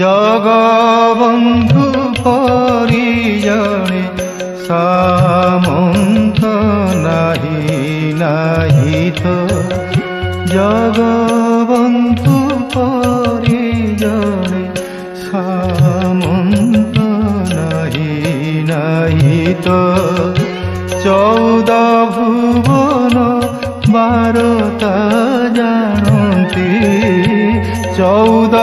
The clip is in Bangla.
জগবন্ধু পরিজনে সামন্ত নাহি নাহি তো, জগবন্ধু পরিজনে সামন্ত নাহি নাহি তো। 14 ভুবন 12টা জানতি, 14